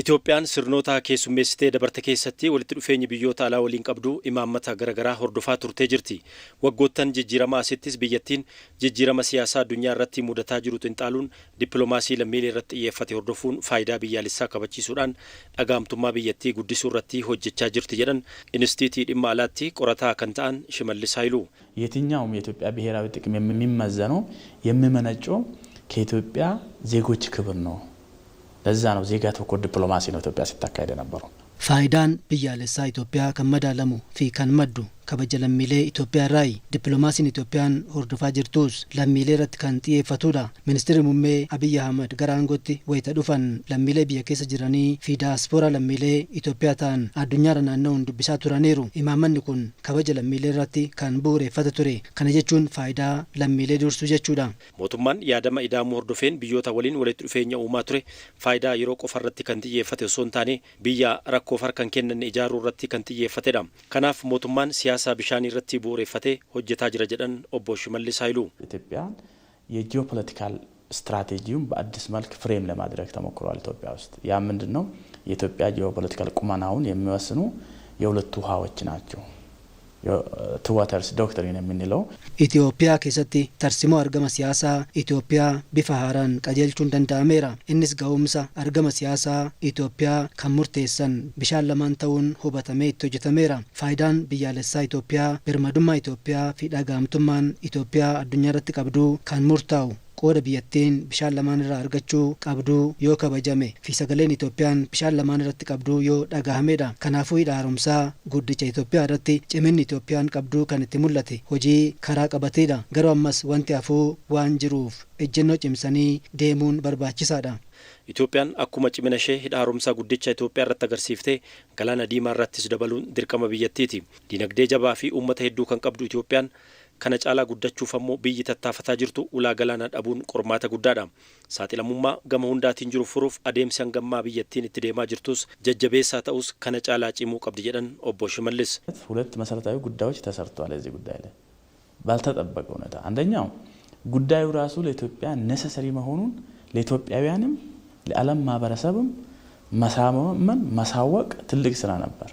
Itoophiyaan sirnoota keessummeessitee dabarte keessatti walitti dhufeenyi biyyoota alaa waliin qabdu imaammata garaagaraa hordofaa turtee jirti. Waggoottan jijjiiramaa asittis biyyattiin jijjiirama siyaasaa addunyaa irratti mudataa jiru xinxaaluun dippiloomaasii lammiilee irratti xiyyeeffate hordofuun faayidaa biyyaalessaa kabachiisuudhaan dhagaamtummaa biyyattii guddisuu irratti hojjechaa jirti jedhan Inistiitiyuutii dhimma alaatti qorataa kan ta'an Shimallis Haayiluu. የትኛውም የኢትዮጵያ ብሔራዊ ጥቅም የሚመዘነው የሚመነጨው ከኢትዮጵያ ዜጎች ክብር ነው። ለዛ ነው ዜጋ ተኮር ዲፕሎማሲ ነው ኢትዮጵያ ሲታካሄድ የነበረው። ፋይዳን ብያለሳ ኢትዮጵያ ከመዳለሙ ፊ ከንመዱ kabaja lammiilee Itoophiyaa irraa dippiloomaasiin Itoophiyaan hordofaa jirtus lammiilee irratti kan xiyyeeffatudha. Ministeerri muummee Abiy Ahmed gara aangootti wayita dhufan lammiilee biyya keessa jiranii fi daaspooraa lammiilee Itoophiyaa ta'an addunyaarra naanna'uun dubbisaa turaniiru. Imaammanni kun kabaja lammiilee irratti kan bu'uureffate ture. Kana jechuun faayidaa lammiilee dursuu jechuudha. Mootummaan yaadama ida'amuu hordofeen biyyoota waliin walitti dhufeenya uumaa ture faayidaa yeroo qofa irratti kan xiyyeeffate osoo hin taane biyya rakkoof harkan kennan ijaaruu irratti kan xiyyeeffatedha. Kanaaf mootummaan siyaasa bishaan irratti bu'uureffatee hojjetaa jira jedhan obbo Shimallis Haayiluu. ኢትዮጵያ የጂኦፖለቲካል ስትራቴጂውን በአዲስ መልክ ፍሬም ለማድረግ ተሞክሯል። ኢትዮጵያ ውስጥ ያ ምንድነው? የኢትዮጵያ ጂኦፖለቲካል ቁመናውን የሚወስኑ የሁለቱ ውሃዎች ናቸው። two waters doctrine የምንለው ኢትዮጵያ keessatti tarsimoo argama siyaasaa Itoophiyaa bifa haaraan qajeelchuun danda'ameera. Innis ga'umsa argama siyaasaa Itoophiyaa kan murteessan bishaan lamaan ta'uun hubatamee itti hojjetameera. Faayidaan biyyaalessaa Itoophiyaa birmadummaa Itoophiyaa fi dhagaamtummaan Itoophiyaa addunyaa irratti qabdu kan murtaa'u qooda biyyattiin bishaan lamaan irraa argachuu qabdu yoo kabajame fi sagaleen Itoophiyaan bishaan lamaan irratti qabdu yoo dhagahamedha. Kanaafuu haaromsaa guddicha Itoophiyaa irratti ciminni Itoophiyaan qabdu kan itti mul'ate hojii karaa qabateedha. Garuu ammas wanti hafuu waan jiruuf ejjennoo cimsanii deemuun barbaachisaadha. Itoophiyaan akkuma cimina ishee haaromsaa guddicha Itoophiyaa irratti agarsiiftee galaana diimaa irrattis dabaluun dirqama biyyattiiti. Dinagdee jabaa fi uummata hedduu kan qabdu Itoophiyaan kana caalaa guddachuuf ammoo biyyi tattaafataa jirtu ulaa galaanaa dhabuun qormaata guddaadha. Saaxilamummaa gama hundaatiin jiru furuuf adeemsi hangammaa biyyattiin itti deemaa jirtus jajjabeessaa ta'us kana caalaa cimuu qabdi jedhan obbo Shimallis. ሁለት መሰረታዊ ጉዳዮች ተሰርቷል እዚህ ጉዳይ ላይ ባልተጠበቀ ሁኔታ። አንደኛው ጉዳዩ ራሱ ለኢትዮጵያ ነሰሰሪ መሆኑን ለኢትዮጵያውያንም ለዓለም ማህበረሰብም ማሳወቅ ትልቅ ስራ ነበር።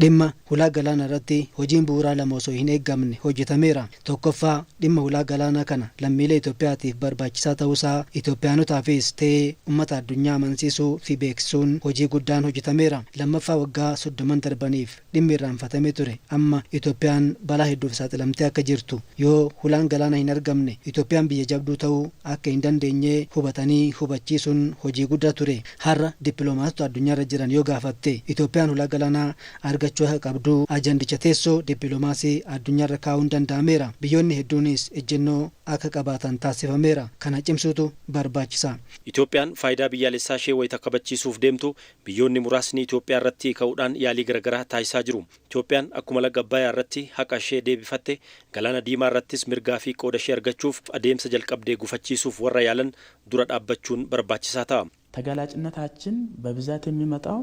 dhimma ulaa galaanaa irratti hojiin bu'uuraa lama osoo hin eeggamne hojjetameera. Tokkoffaa dhimma ulaa galaanaa kana lammiilee Itoophiyaatiif barbaachisaa ta'uusaa Itoophiyaanotaafis ta'ee uummata addunyaa amansiisuu fi beeksisuun hojii guddaan hojjetameera. Lammaffaa waggaa 30 darbaniif dhimmi irraanfatamee ture amma Itoophiyaan balaa hedduuf saaxilamtee akka jirtu yoo ulaan galaanaa hin argamne Itoophiyaan biyya jabduu ta'uu akka hin dandeenye hubatanii hubachiisuun hojii guddaa ture. Har'a dippiloomaatota addunyaarra jiran yoo gaafatte Itoophiyaan ulaa galaanaa argachuu qabdu ajandicha teessoo dippiloomaasii addunyaarra kaa'uun danda'ameera. Biyyoonni hedduunis ejjennoo akka qabaatan taasifameera. Kana cimsuutu barbaachisa. Itoophiyaan faayidaa biyyaalessaa ishee wayita kabachiisuuf deemtu biyyoonni muraasni Itoophiyaa irratti ka'uudhaan yaalii garaagaraa taasisaa jiru. Itoophiyaan akkuma laga Abbayyaa irratti haqa ishee deebifatte galaana diimaa irrattis mirgaa fi qooda ishee argachuuf adeemsa jalqabdee gufachiisuuf warra yaalan dura dhaabbachuun barbaachisaa ta'a. ተጋላጭነታችን በብዛት የሚመጣው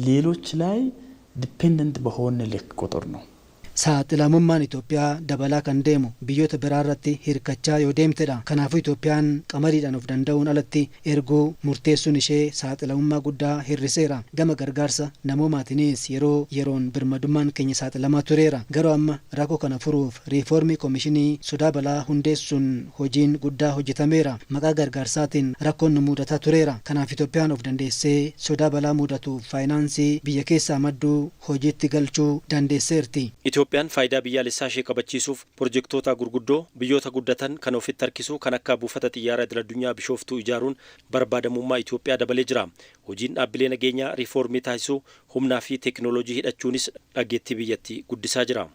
ሌሎች ላይ ዲፔንደንት በሆነ ልክ ቁጥር ነው። Saaxilamummaan Itoophiyaa dabalaa kan deemu biyyoota biraa irratti hirkachaa yoo deemtedha. Kanaafuu Itoophiyaan qamadiidhaan of danda'uun alatti erguu murteessuun ishee saaxilamummaa guddaa hir'iseera. Gama gargaarsa namoomaatiinis yeroo yeroon birmadummaan keenya saaxilamaa tureera. Garuu amma rakkoo kana furuuf riifoormii koomishinii sodaa balaa hundeessuun hojiin guddaa hojjetameera. Maqaa gargaarsaatiin rakkoon nu mudataa tureera. Kanaaf Itoophiyaan of dandeessee sodaa balaa mudatuuf faayinaansii biyya keessaa madduu hojiitti galchuu dandeesseerti. Itoophiyaan faayidaa biyyaalessaa ishee kabachiisuuf pirojektoota gurguddoo biyyoota guddatan kan ofitti harkisuu kan akka buufata xiyyaaraa idil-addunyaa Bishooftuu ijaaruun barbaadamummaa Itoophiyaa dabalee jira. Hojiin dhaabbilee nageenyaa riifoormii taasisuu humnaa fi teekinooloojii hidhachuunis dhageettii biyyattii guddisaa jira.